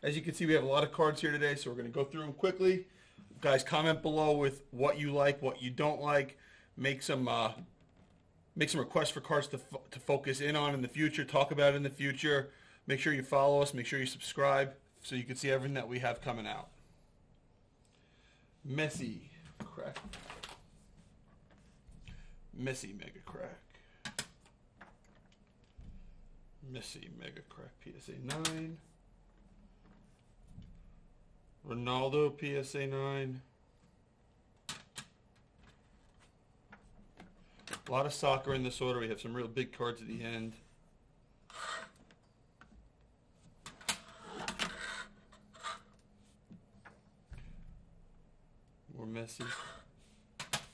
As you can see, we have a lot of cards here today, so we're going to go through them quickly. Guys, comment below with what you like, what you don't like. Make some requests for cards to focus in on in the future, talk about in the future. Make sure you follow us. Make sure you subscribe so you can see everything that we have coming out. Messi crack. Messi mega crack. Messi mega crack PSA 9. Ronaldo PSA 9. A lot of soccer in this order. We have some real big cards at the end. More Messi.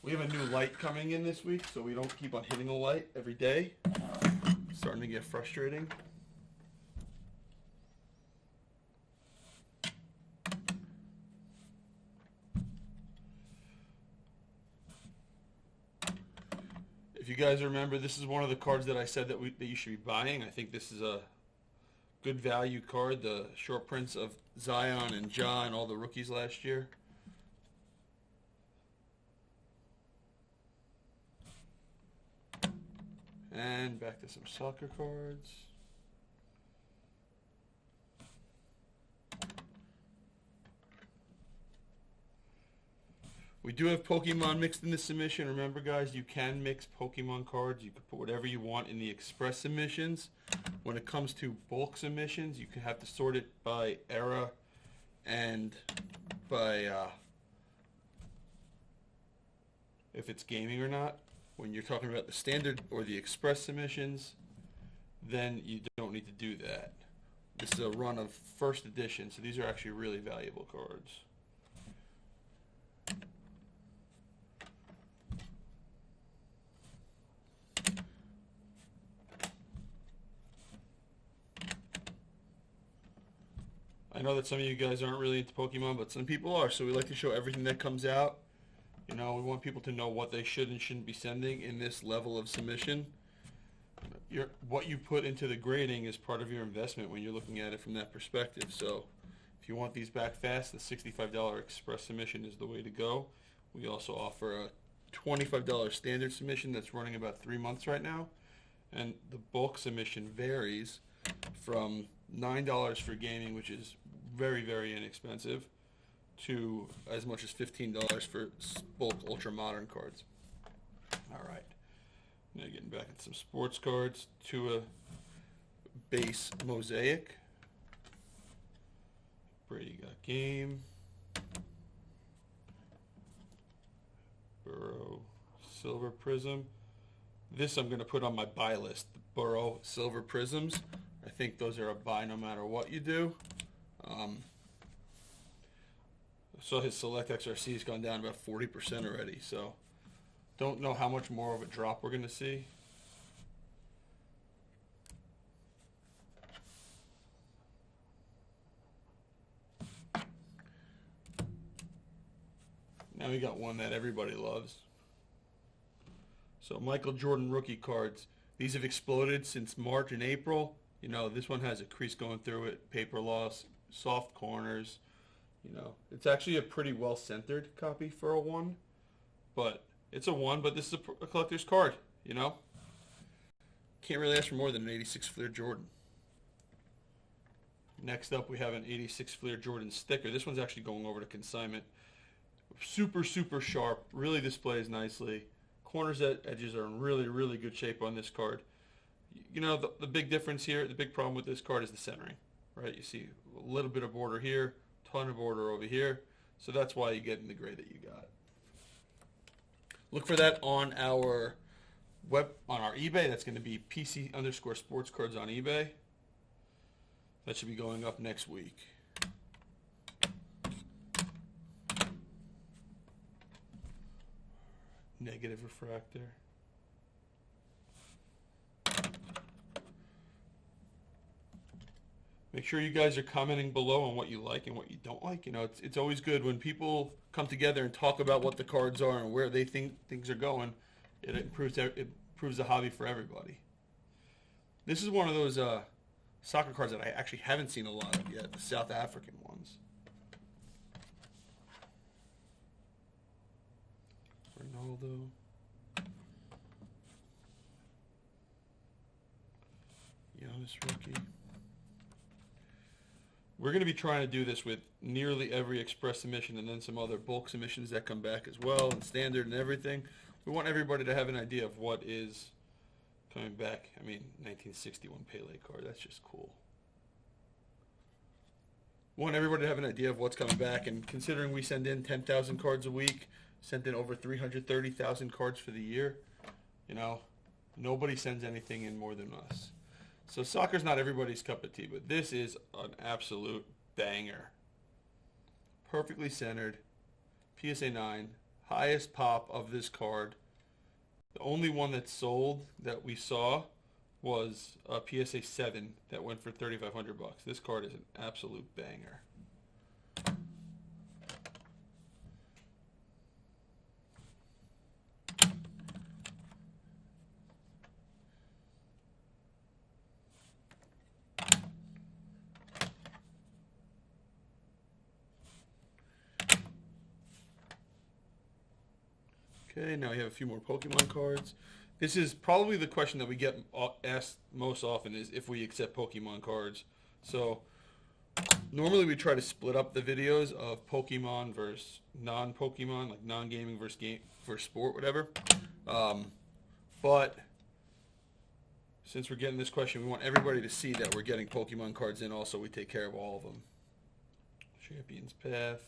We have a new light coming in this week, so we don't keep on hitting the light every day. It's starting to get frustrating. If you guys remember, this is one of the cards that I said that you should be buying. I think this is a good value card. The short prints of Zion and Ja and all the rookies last year. And back to some soccer cards. We do have Pokemon mixed in the submission. Remember, guys, you can mix Pokemon cards. You can put whatever you want in the express submissions. When it comes to bulk submissions, you can have to sort it by era and by if it's gaming or not. When you're talking about the standard or the express submissions, then you don't need to do that. This is a run of first edition, so these are actually really valuable cards. I know that some of you guys aren't really into Pokemon, but some people are, so we like to show everything that comes out. You know, we want people to know what they should and shouldn't be sending in this level of submission. What you put into the grading is part of your investment when you're looking at it from that perspective. So if you want these back fast, the $65 express submission is the way to go. We also offer a $25 standard submission that's running about 3 months right now. And the bulk submission varies from $9 for gaming, which is very, very inexpensive, to as much as $15 for bulk ultra modern cards. All right, now getting back into some sports cards. To a base mosaic. Brady got game. Burrow silver prism. This I'm going to put on my buy list. The Burrow silver prisms. I think those are a buy no matter what you do. So his select XRC has gone down about 40% already. So don't know how much more of a drop we're going to see. Now we got one that everybody loves. So Michael Jordan rookie cards. These have exploded since March and April. You know, this one has a crease going through it, paper loss, soft corners. You know, it's actually a pretty well-centered copy for a 1. But it's a 1, but this is a collector's card, you know. Can't really ask for more than an 86 Fleer Jordan. Next up, we have an 86 Fleer Jordan sticker. This one's actually going over to consignment. Super, super sharp. Really displays nicely. Corners and edges are in really, really good shape on this card. You know, the big difference here, the big problem with this card is the centering, right? You see a little bit of border here, ton of border over here. So that's why you get in the gray that you got. Look for that on our eBay. That's going to be PC_sports cards on eBay. That should be going up next week. Negative refractor. Make sure you guys are commenting below on what you like and what you don't like. You know, it's always good when people come together and talk about what the cards are and where they think things are going. It improves the hobby for everybody. This is one of those soccer cards that I actually haven't seen a lot of yet, the South African ones. Ronaldo. Giannis rookie. We're going to be trying to do this with nearly every express submission and then some other bulk submissions that come back as well, and standard and everything. We want everybody to have an idea of what is coming back. I mean, 1961 Pele card, that's just cool. We want everybody to have an idea of what's coming back, and considering we send in 10,000 cards a week, sent in over 330,000 cards for the year, you know, nobody sends anything in more than us. So soccer's not everybody's cup of tea, but this is an absolute banger. Perfectly centered, PSA 9, highest pop of this card. The only one that sold that we saw was a PSA 7 that went for $3,500 bucks. This card is an absolute banger. Okay, now we have a few more Pokemon cards. This is probably the question that we get asked most often, is if we accept Pokemon cards. So normally we try to split up the videos of Pokemon versus non-Pokemon, like non-gaming versus game versus sport, whatever. But since we're getting this question, we want everybody to see that we're getting Pokemon cards in also. We take care of all of them. Champion's Path.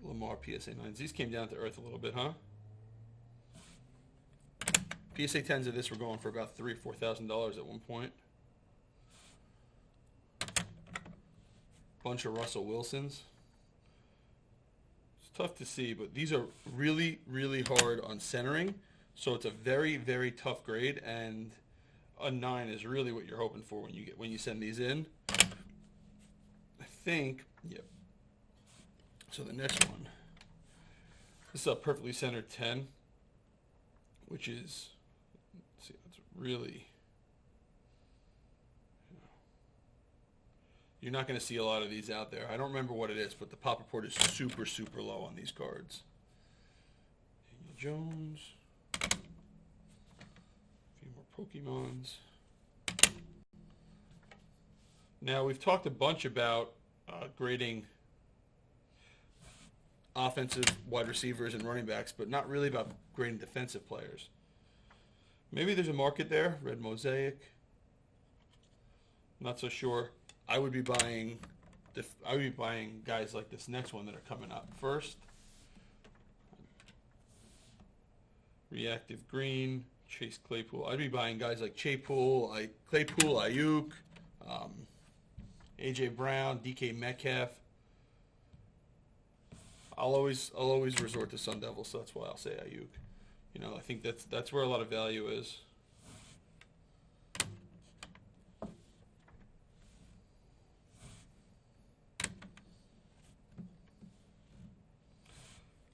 Lamar PSA 9s. These came down to earth a little bit, huh? PSA 10s of this were going for about $3,000 or $4,000 at one point. Bunch of Russell Wilsons. It's tough to see, but these are really, really hard on centering. So it's a very, very tough grade, and a 9 is really what you're hoping for when you send these in. I think, yep. So the next one, this is a perfectly centered 10, which is, let's see, it's really, you're not going to see a lot of these out there. I don't remember what it is, but the pop report is super, super low on these cards. Daniel Jones, a few more Pokemons. Now, we've talked a bunch about grading offensive wide receivers and running backs, but not really about grading defensive players. Maybe there's a market there. Red Mosaic. Not so sure. I would be buying guys like this next one that are coming up first. Reactive Green, Chase Claypool. I'd be buying guys like Claypool, Ayuk, AJ Brown, DK Metcalf. I'll always resort to Sun Devil, so that's why I'll say Ayuk. You know, I think that's where a lot of value is.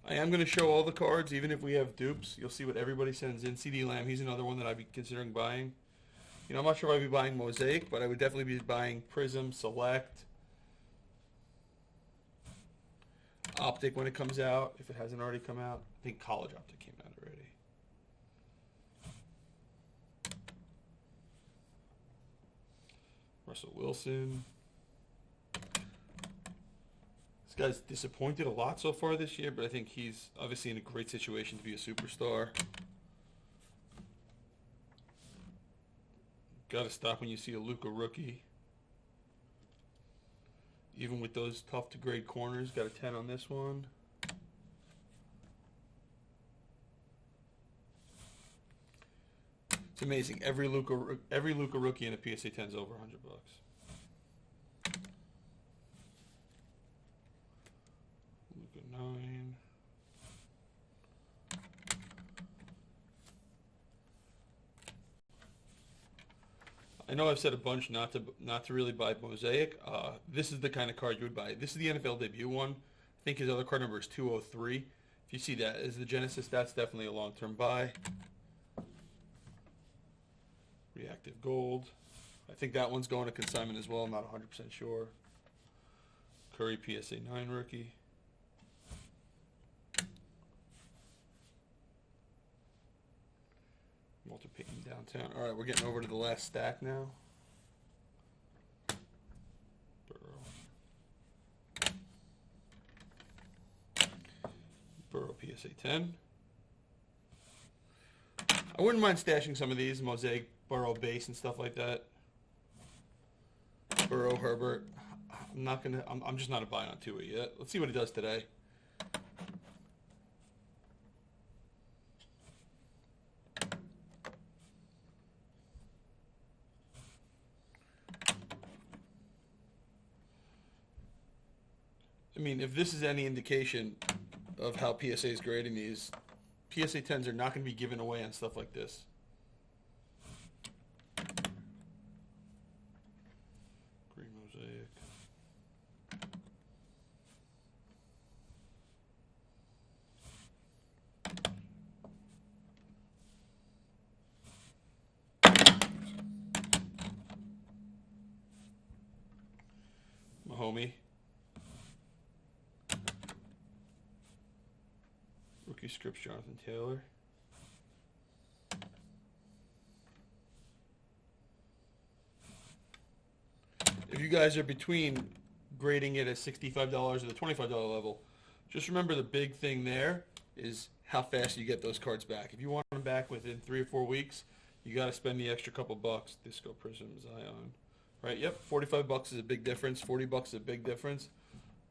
I am going to show all the cards, even if we have dupes. You'll see what everybody sends in. CD Lamb, he's another one that I'd be considering buying. You know, I'm not sure if I'd be buying Mosaic, but I would definitely be buying Prism, Select, Optic when it comes out, if it hasn't already come out. I think College Optic came out already. Russell Wilson. This guy's disappointed a lot so far this year, but I think he's obviously in a great situation to be a superstar. Got to stop when you see a Luka rookie. Even with those tough to grade corners, got a 10 on this one. It's amazing. Every Luka rookie in a PSA 10 is over $100. Luka 9. I know I've said a bunch not to really buy Mosaic. This is the kind of card you would buy. This is the NFL debut one. I think his other card number is 203. If you see that as the Genesis, that's definitely a long-term buy. Reactive Gold. I think that one's going to consignment as well. I'm not 100% sure. Curry PSA 9 rookie. Walter Payton downtown. All right, we're getting over to the last stack now. Burrow PSA 10. I wouldn't mind stashing some of these, Mosaic, Burrow base and stuff like that. Burrow, Herbert. I'm just not a buy on Tua yet. Let's see what he does today. I mean, if this is any indication of how PSA is grading these, PSA 10s are not going to be given away on stuff like this. Green Mosaic. Mahomey. Rookie scripts, Jonathan Taylor. If you guys are between grading it at $65 or the $25 level, just remember the big thing there is how fast you get those cards back. If you want them back within 3 or 4 weeks, you got to spend the extra couple bucks. Disco Prism, Zion. Right, yep, 45 bucks is a big difference. 40 bucks is a big difference.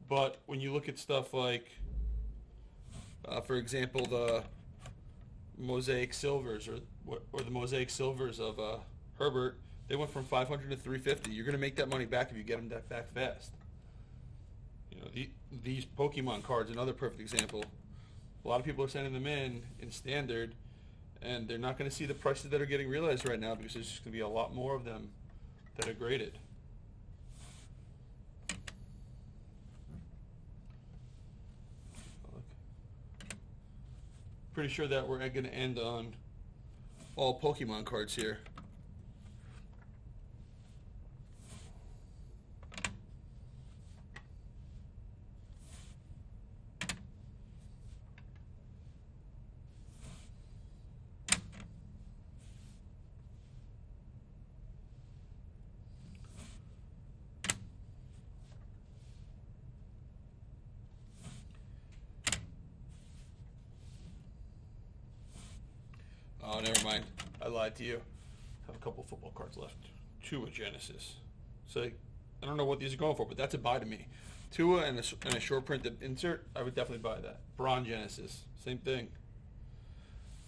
But when you look at stuff like, for example, the Mosaic Silvers or the Mosaic Silvers of Herbert, they went from 500 to 350. You're going to make that money back if you get them back fast. You know, these Pokemon cards, another perfect example. A lot of people are sending them in standard, and they're not going to see the prices that are getting realized right now because there's just going to be a lot more of them that are graded. Pretty sure that we're going to end on all Pokemon cards here. Oh, never mind. I lied to you. I have a couple football cards left. Tua Genesis. So I don't know what these are going for, but that's a buy to me. Tua and a short printed insert, I would definitely buy that. Braun Genesis, same thing.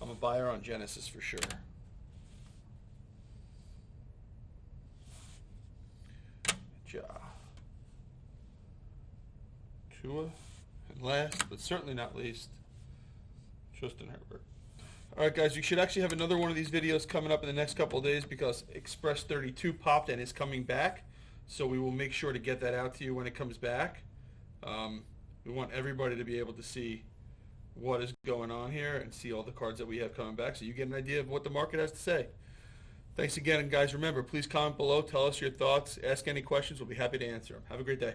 I'm a buyer on Genesis for sure. Ja. Tua. And last, but certainly not least, Justin Herbert. All right, guys, you should actually have another one of these videos coming up in the next couple of days because Express 32 popped and is coming back. So we will make sure to get that out to you when it comes back. We want everybody to be able to see what is going on here and see all the cards that we have coming back so you get an idea of what the market has to say. Thanks again, and guys, remember, please comment below. Tell us your thoughts. Ask any questions. We'll be happy to answer them. Have a great day.